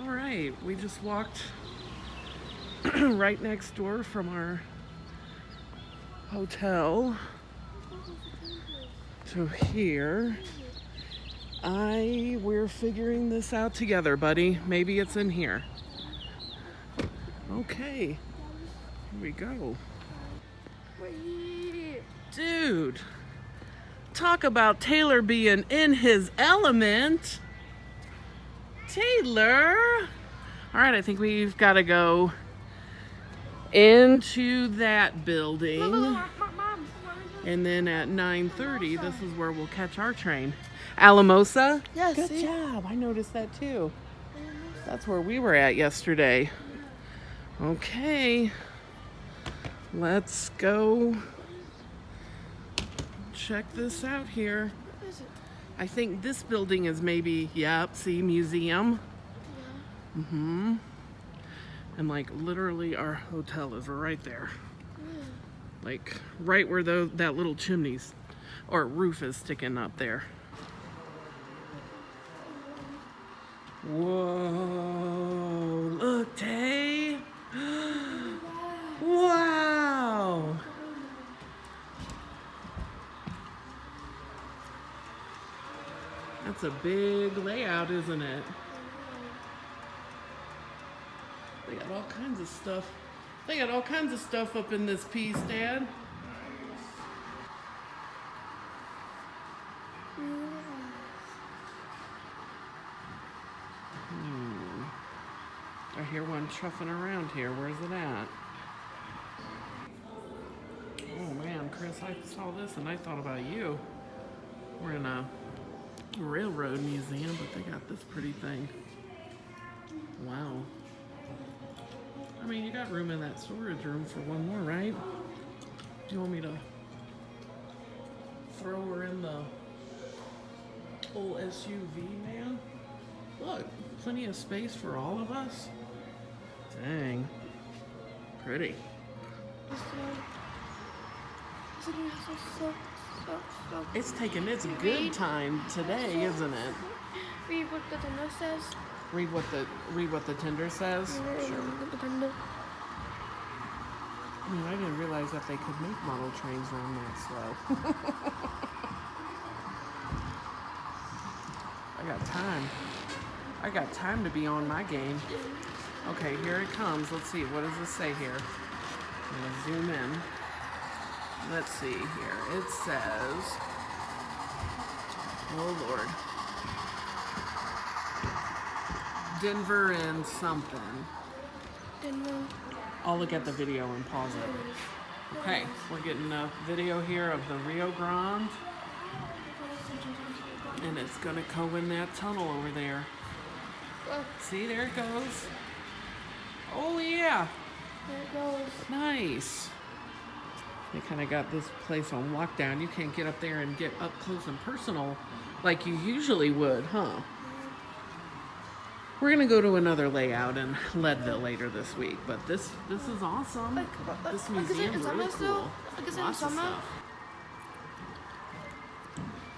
All right, we just walked right next door from our hotel to here. We're figuring this out together, buddy. Maybe it's in here. Okay, here we go. Dude, talk about Taylor being in his element. Taylor! All right, I think we've got to go into that building. And then at 9:30, this is where we'll catch our train. Alamosa? Yes. Good job. I noticed that too. That's where we were at yesterday. Okay. Let's go check this out here. What is it? I think this building is maybe, see, museum. Yeah. Mm-hmm. And like literally our hotel is right there. Like right where that little chimneys or roof is sticking up there. Whoa, look, Tay. Wow. That's a big layout, isn't it? They got all kinds of stuff. They got all kinds of stuff up in this piece, Dad. I hear one chuffing around here. Where's it at? Oh man, Chris, I saw this and I thought about you. We're in a railroad museum, but they got this pretty thing. Wow. I mean, you got room in that storage room for one more, right? Do you want me to throw her in the old SUV, man? Look, plenty of space for all of us. Dang. Pretty. It's taking its good time today, isn't it? Read what the tender says. Read what the tender says? Sure. I mean, I didn't realize that they could make model trains run that slow. I got time to be on my game. Okay, here it comes. Let's see. What does this say here? I'm going to zoom in. Let's see here. It says, oh Lord, Denver and something. Denver. I'll look at the video and pause it. Okay, we're getting a video here of the Rio Grande. And it's gonna go in that tunnel over there. See, there it goes. Oh yeah. There it goes. Nice. They kind of got this place on lockdown. You can't get up there and get up close and personal like you usually would, huh? We're gonna go to another layout in Leadville later this week, but this is awesome. This museum is really cool. Lots of stuff.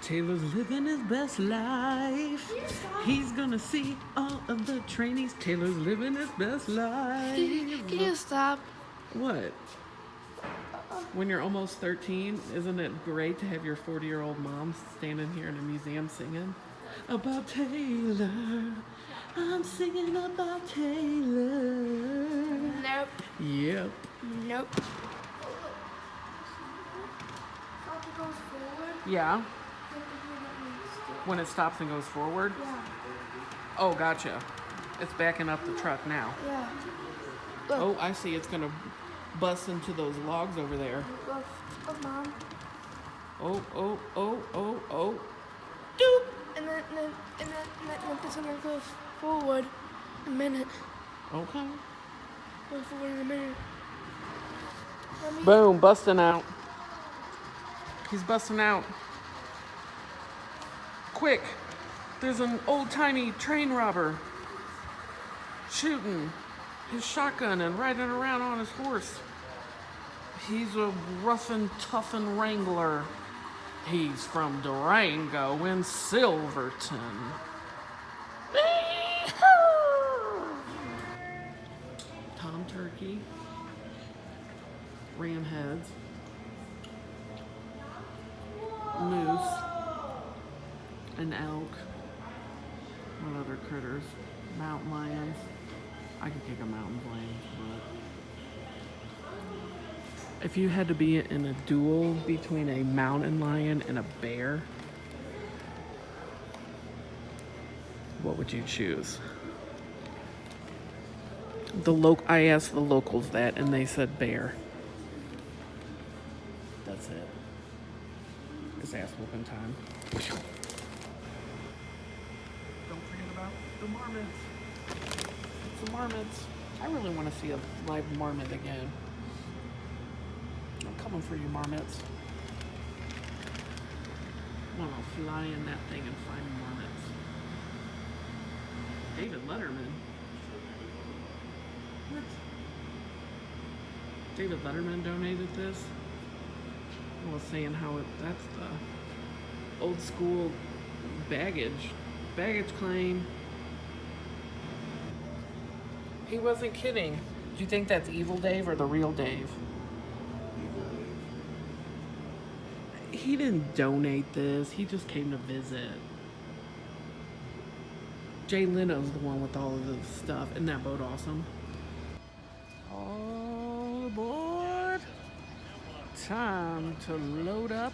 Taylor's living his best life. He's gonna see all of the trainees. Taylor's living his best life. Can you stop? What? When you're almost 13, isn't it great to have your 40-year-old mom standing here in a museum singing about Taylor? I'm singing about Taylor. Nope. Yep. Nope. It goes forward. Yeah. When it stops and goes forward? Yeah. Oh, gotcha. It's backing up the truck now. Yeah. Look. Oh, I see. It's gonna bust into those logs over there. Look, Mom. Oh. Doop. And then this one goes forward a minute. Okay. Goes forward in a minute. Boom, busting out. He's busting out. Quick, there's an old-timey train robber shooting his shotgun and riding around on his horse. He's a rough and tough and wrangler. He's from Durango in Silverton. critters. Mountain lions. I could kick a mountain lion, but if you had to be in a duel between a mountain lion and a bear, what would you choose? I asked the locals that, and they said bear. That's it. It's ass whooping time. Don't forget about the marmots. It's the marmots. I really want to see a live marmot again. I'm coming for you, marmots. I want to fly in that thing and find marmots. David Letterman. What? David Letterman donated this. I was saying how that's the old school baggage claim. He wasn't kidding. Do you think that's Evil Dave or the real Dave? He didn't donate this. He just came to visit. Jay Leno's the one with all of the stuff. Isn't that boat awesome? All aboard. Time to load up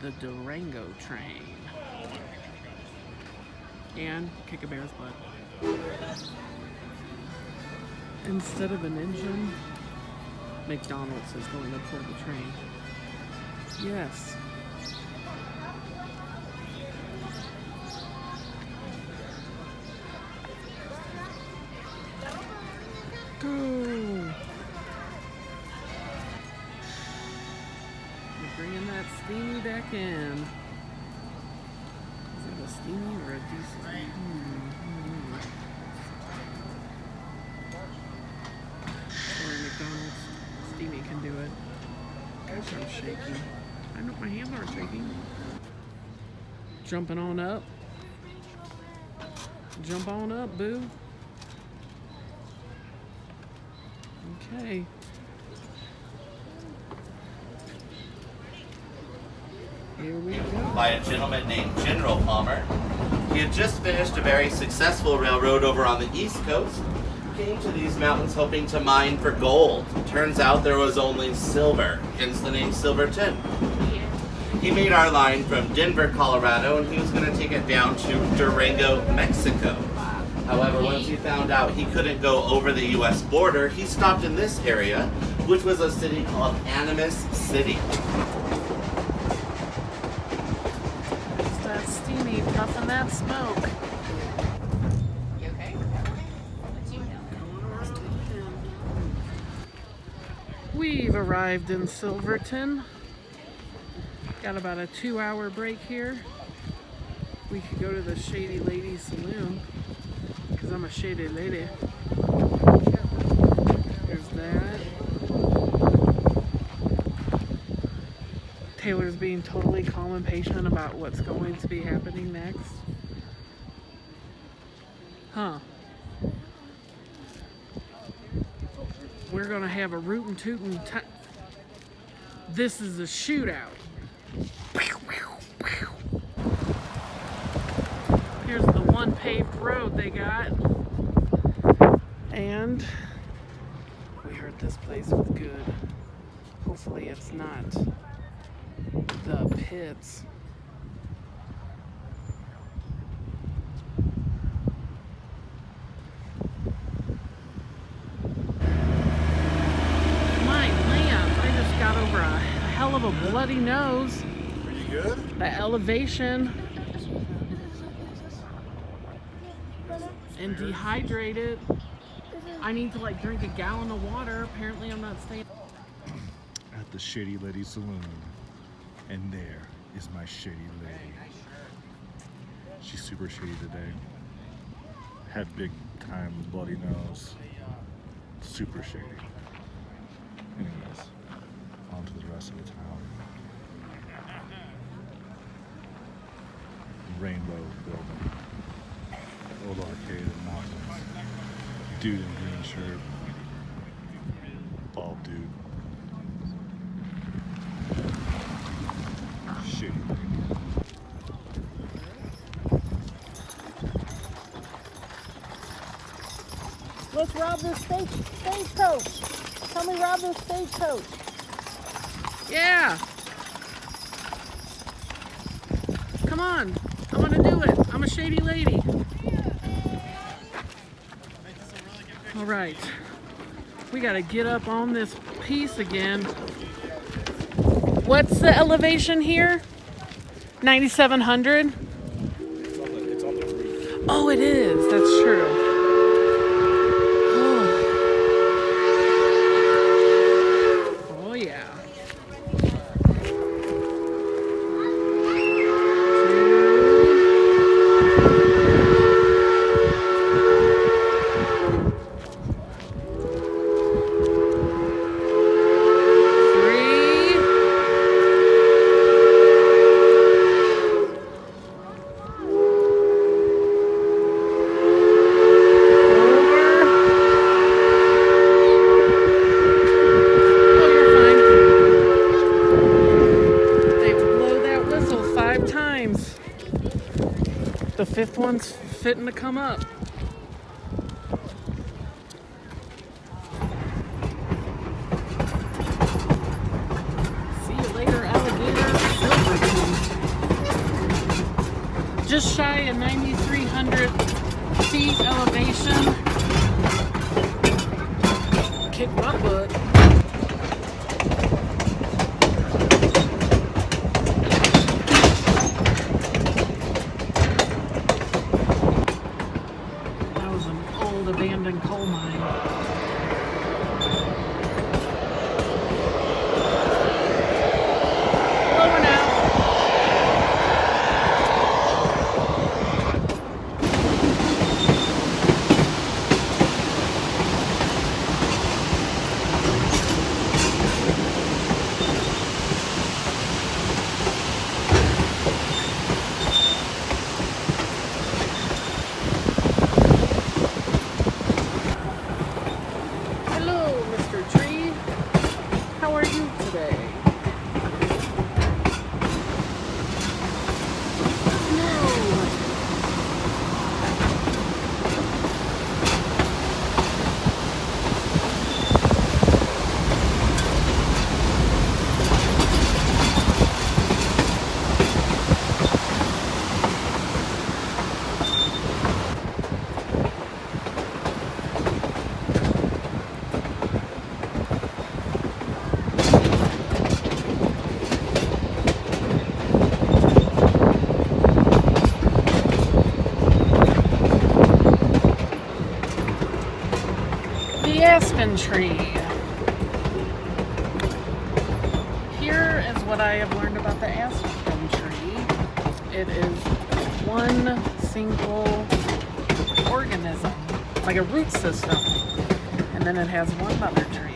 the Durango train. And kick a bear's butt. Instead of an engine, McDonald's is going to pull the train. Yes. Go. You're bringing that steamy back in. Is it a steamy or a diesel? Sorry, McDonald's. Steamy can do it. Gosh, I'm shaking. I know my hands aren't shaking. Jumping on up. Jump on up, boo. Okay. Here we go. By a gentleman named General Palmer. He had just finished a very successful railroad over on the East Coast. Came to these mountains hoping to mine for gold. Turns out there was only silver, hence the name Silverton. He made our line from Denver, Colorado, and he was going to take it down to Durango, Mexico. However, once he found out he couldn't go over the U.S. border, he stopped in this area, which was a city called Animas City. It's that steamy puffing that smoke. You okay? We've arrived in Silverton. Got about a 2-hour break here. We could go to the Shady Lady Saloon, because I'm a shady lady. There's that. Taylor's being totally calm and patient about what's going to be happening next. Huh. We're gonna have a rootin' tootin' This is a shootout. Here's the one paved road they got. And we heard this place was good. Hopefully it's not the pits. My land, I just got over a hell of a bloody nose. Are you good? The elevation. And dehydrated. I need to like drink a gallon of water. Apparently I'm not staying. At the Shady Lady Saloon. And there is my shady lady. She's super shady today. Had big time bloody nose. Super shady. Anyways, on to the rest of the town. Rainbow building. Old arcade and mountains. Dude in green shirt. Bald dude. Shitty lady. Let's rob this stagecoach. Tell me rob this stagecoach. Yeah. Come on. I want to do it. I'm a shady lady. All right. We got to get up on this piece again. What's the elevation here? 9,700? It's on the roof. Oh, it is. That's true. Oh, yeah. The fifth one's fitting to come up. See you later, alligator. Silverton. Just shy of 9,300 feet elevation. Kick my butt. Abandoned coal mine. Over now. How are you today? The aspen tree. Here is what I have learned about the aspen tree. It is one single organism, like a root system, and then it has one mother tree.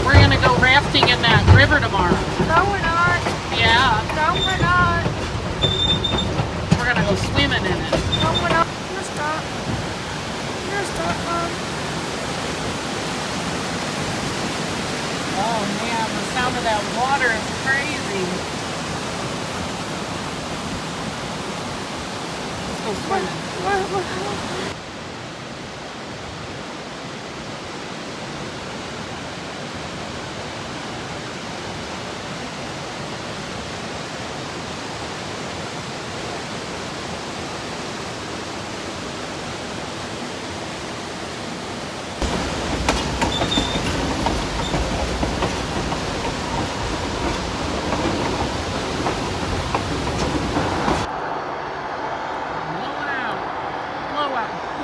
We're gonna go rafting in that river tomorrow. No, we're not. Yeah, No, we're not. we're gonna go swimming in it. No, we're not. You're gonna stop. You're gonna stop, Mom. Oh man, the sound of that water is crazy. Let's go swimming. What?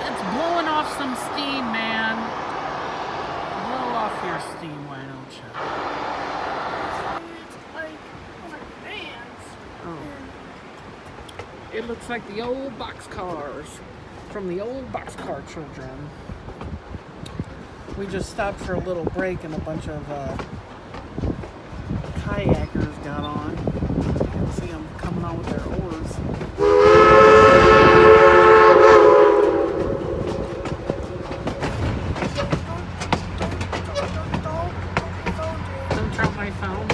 It's blowing off some steam, man. Blow off your steam, why don't you? Like, on my fans. Oh. It looks like the old boxcars from the old boxcar children. We just stopped for a little break and a bunch of kayakers got on. You can see them coming on with their oars. Don't drop my phone.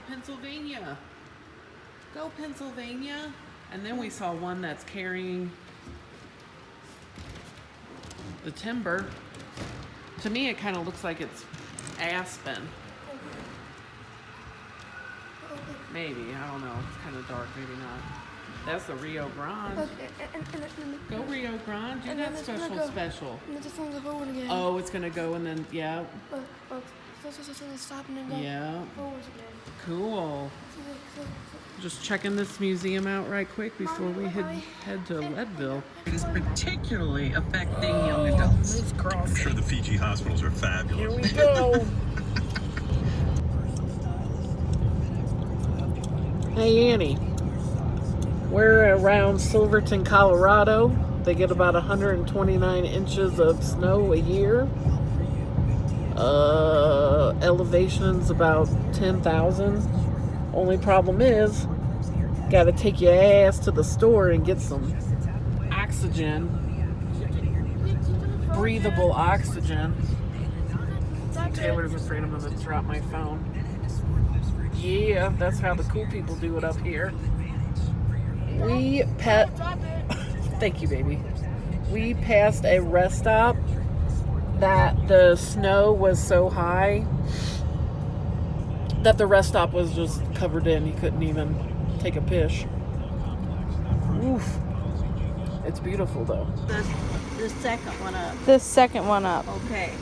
Pennsylvania. Go Pennsylvania. And then we saw one that's carrying the timber. To me, it kind of looks like it's aspen. Maybe, I don't know. It's kind of dark, maybe not. That's the Rio Grande. Go Rio Grande. Do that special. And then this one's forward again. Oh, it's gonna go and then, yeah. So stop and then go forwards again. Cool. Just checking this museum out right quick before we head to Leadville. It is particularly affecting young adults. I'm sure the Fiji hospitals are fabulous. Here we go. Hey Annie, we're around Silverton, Colorado. They get about 129 inches of snow a year. Elevation's about 10,000. Only problem is, gotta take your ass to the store and get some oxygen, breathable oxygen. Taylor's afraid I'm gonna drop my phone. Yeah, that's how the cool people do it up here. Thank you, baby. We passed a rest stop that the snow was so high that the rest stop was just covered in. You couldn't even take a piss. Oof. It's beautiful though. The second one up. The second one up. Okay.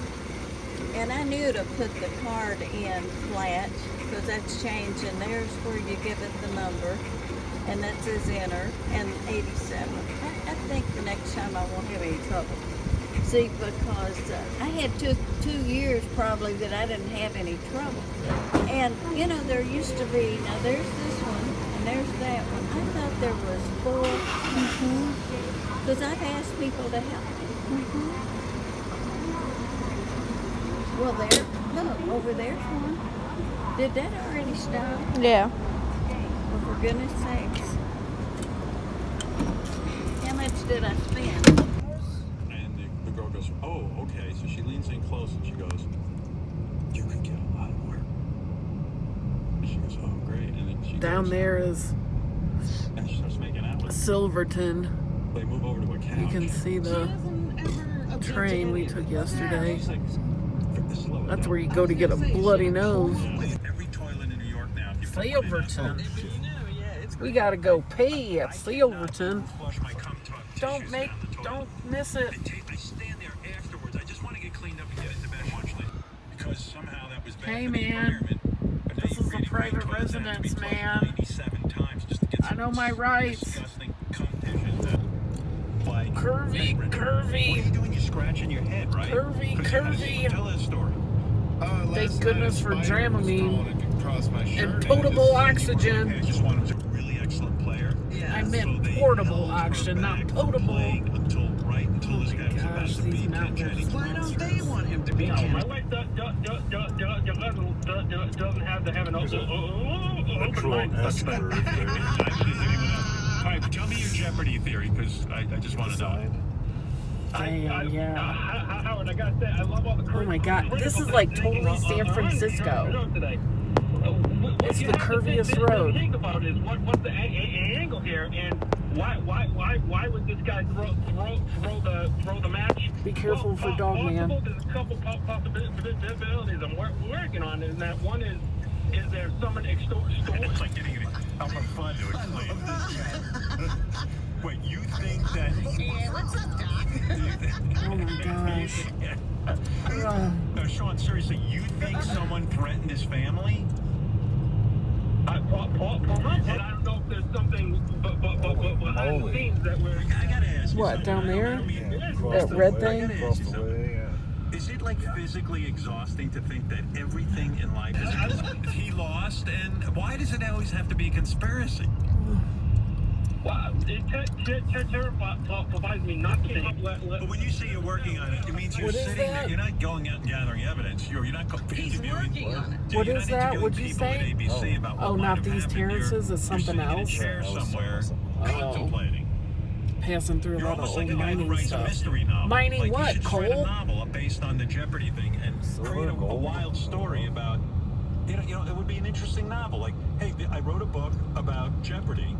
And I knew to put the card in flat because that's changed, and there's where you give it the number, and that says enter, and 87. I think the next time I won't have any trouble. See, because I had two years probably that I didn't have any trouble. And, you know, there used to be, now there's this one, and there's that one. I thought there was 4. Because I've asked people to help me. Well, there, look, over there's one. Did that already stop? Yeah. Well, for goodness sakes. How much did I spend? The girl goes, oh, okay. So she leans in close and she goes, you could get a lot more. And she goes, oh, great. And then she Down goes, there is and she starts making out with Silverton. They move over to a couch. You can see the train we took yesterday. It's like, slow it That's down. where you go to get a bloody nose. Every toilet in New York now. If you put money in that- Silverton. Oh, shit. We gotta go pee at Silverton. Flush my cum tuck tissues down the toilet. Don't miss it. I stand there afterwards. I just want to get cleaned up and get into bed and watch later. Because somehow that was bad Hey, for the man. environment. But now This you is a really private great toilets that have to be residence, flushed man. 97 times just to get I some know my rights. disgusting cum tissues that, like, curvy, What are curvy, you doing? You're scratching your head, right? curvy, curvy. Tell that story. Thank goodness for Dramamine and potable I oxygen. just want him to be a really excellent player. I So meant they portable held her oxygen, not back from potable. playing until this guy was about Gosh, to these beat mountains are Jennings. Why don't they want him to be My king? wife doesn't have to have an open mind. escalator there. All right, tell me your Jeopardy theory, because I just want to know. Damn, yeah. Howard, I gotta say, I love all the. Oh my God, this is like totally San Francisco. It's the curviest road. Think about is what's the angle here, and why would this guy throw the match? Be careful for Dogman. There's a couple possibilities I'm working on, and that one is there someone extort? It's like getting out of fun to explain this. Wait, you think that? Yeah, what's up, Doc? Oh my gosh. No, Sean, seriously, you think someone threatened his family? And I don't know if there's something, but behind the scenes that we're. I gotta ask you What, something. down there? Across That the red way, thing? Across the way, yeah. Is it like physically exhausting to think that everything in life is he lost, and why does it always have to be a conspiracy? Wow, it terrifies me not to think. But when you say you're working on it, it means you're What is sitting there. that? You're not going out and gathering evidence. You're not He's interviewing. working on it. What You're is not that? interviewing What'd you people at say? ABC about what Oh, might not have these happened. terraces, it's You're something sitting in a else? chair somewhere, contemplating. Passing through a You're lot of almost old like a guy who mining writes a stuff. mystery novel. Mining like what, you should just write a coal? novel based on the Jeopardy thing and create a wild story about. You know, it would be an interesting novel. Like, hey, I wrote a book about Jeopardy.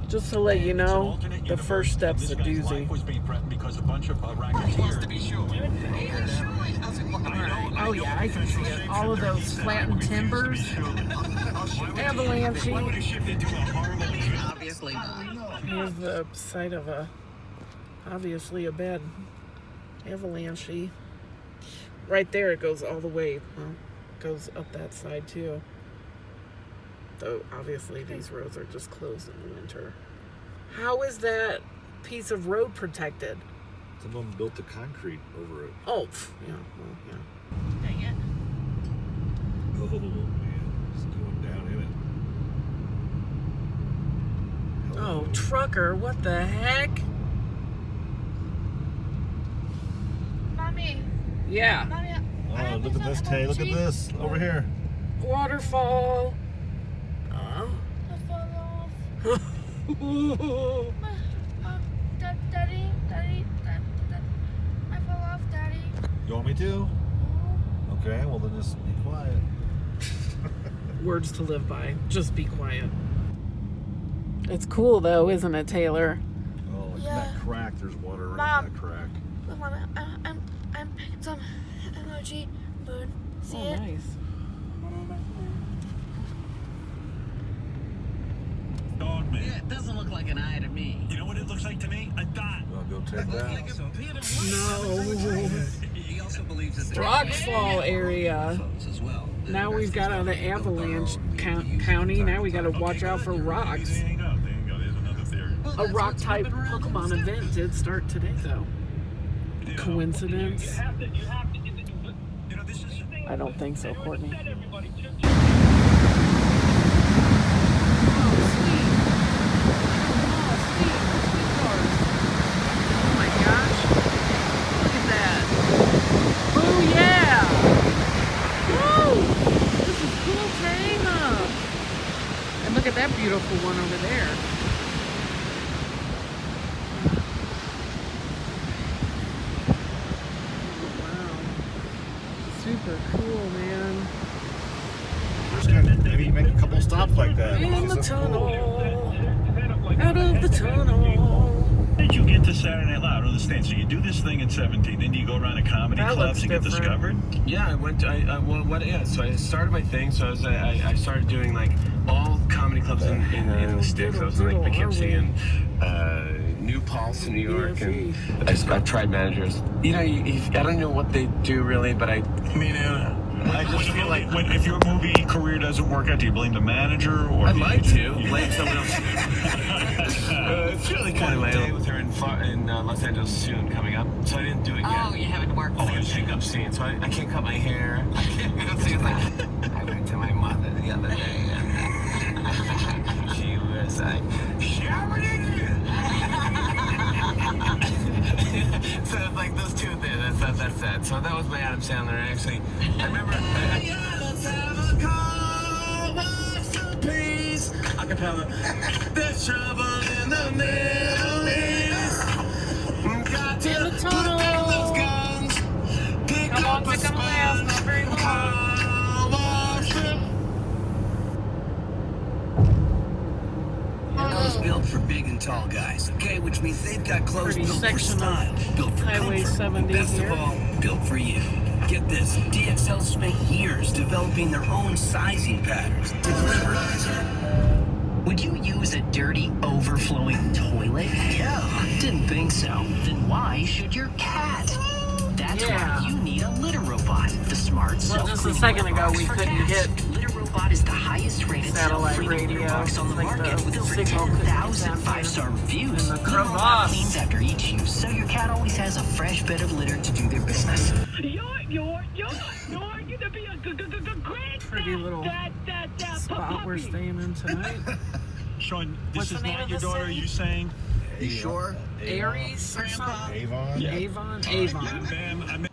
Just to let you It's an know, alternate the universe, first and step's this a guy's life doozy. was being threatened because a bunch of He wants racketeers. to be sure. Yeah, sure. How's it looking? Oh yeah, I can see it. All of those flattened timbers. Avalanche. Why would it shift into a horrible event? Obviously not. Here's the site of obviously a bad avalanche. Right there, it goes all the way. Well, goes up that side too. Though obviously these roads are just closed in the winter. How is that piece of road protected? Someone built the concrete over it. Oh, yeah, well, yeah. Dang it. Oh man, it's going down in it. Oh, trucker, what the heck? Mommy, Yeah, Mommy, Oh, look at this, Tay. Look at this over here. waterfall. I fall off. Daddy, I fall off, Daddy. You want me to? Okay, well then just be quiet. Words to live by. Just be quiet. It's cool though, isn't it, Taylor? Oh, look Yeah. at that crack. There's water around Mom. that crack. Look, Mommy, I'm some emoji bird. See Oh, it? nice. Dog Yeah, man. it doesn't look like an eye to me. You know what it looks like to me? A dot. I'll go take that. No. He also believes that Rockfall area. as well. Now we've got an avalanche county. Now we got to watch out for rocks. There you go. There you go. There's another theory. A rock type Pokemon event did start today though. You know, Coincidence? You have to. You know, this is. I don't think so, Courtney. Everybody, Oh my gosh. Look at that. Oh yeah. Woo! This is cool, Tama. And look at that beautiful one over there. Wow. Super cool, man. Just gonna maybe make a couple stops like that. In This the is so cool. tunnel. Out of the tunnel. How did you get to Saturday Night Live? I don't understand. So you do this thing at 17, then do you go around to comedy That clubs looks and get different. discovered? Yeah, I went to, so I started my thing, so I started doing like all comedy clubs in the sticks. I was in like Poughkeepsie and New Paltz in New York, and I've tried managers. You know, I don't know what they do really, but Me neither. I just feel like if your movie career doesn't work out, do you blame the manager or? I'd like to blame someone else. It's really kind of my day with her in Los Angeles soon coming up, so I didn't do it yet. Oh, you haven't worked. Oh, I pick up scene, so I can't cut my hair. I can't pick up scenes. I went to my mother the other day, and she was like, so it's like those two things. That's that. So that was my Adam Sandler. Actually, I remember. Acapella. There's trouble in the Middle East. Got to In the put tunnel. down those guns. Pick How up long's a it gonna last? Not very long. It's built for big and tall guys, okay? Which means they've got clothes Pretty built for section of style, built for Highway comfort, 70 best here. of all, built for you. Get this, DXL spent years developing their own sizing patterns to deliver. Would you use a dirty, overflowing toilet? Yeah. Didn't think so. Then why should your cat? That's Yeah. why you need a litter robot. The smart Well, just a self-cleaning second litter ago, box we for couldn't cats. get Litter robot is the highest rated satellite self-cleaning litter radio. box on the Like market the with over signal couldn't 10,000 get down here. 5-star reviews. And the Litter robot crevasse. cleans after each use, so your cat always has a fresh bit of litter to do their business. You're gonna be a great Pretty little spot we're staying in tonight. Sean, What's this the is name not of your the daughter. city? You saying? You sure? Aries or something? Avon? Avon? Yeah, Avon. ma'am.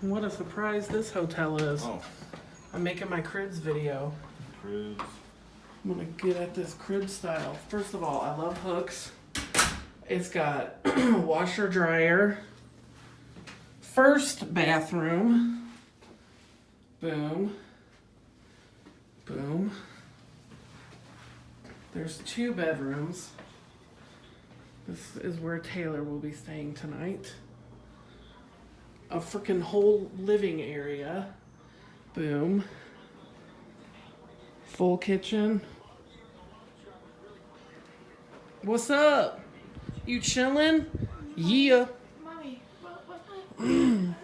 What a surprise this hotel is. Oh, I'm making my cribs video. cruise. I'm gonna get at this crib style. First of all, I love hooks. It's got washer dryer. First bathroom. Boom. Boom. There's 2 bedrooms. This is where Taylor will be staying tonight. A freaking whole living area. Boom. Full kitchen. What's up? You chillin'? Yeah. Mommy, what's my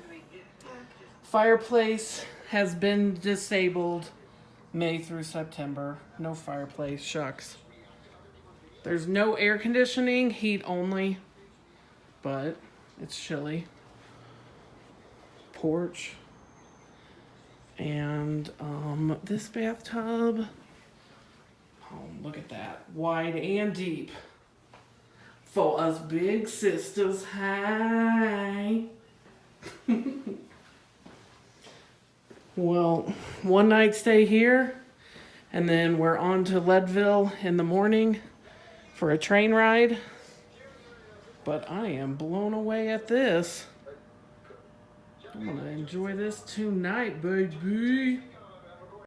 Fireplace has been disabled May through September. No fireplace, shucks. There's no air conditioning, heat only, but it's chilly. Porch. And this bathtub, oh, look at that, wide and deep for us big sisters. Hi. Well, one night stay here, and then we're on to Leadville in the morning for a train ride. But I am blown away at this. I'm gonna enjoy this tonight, baby.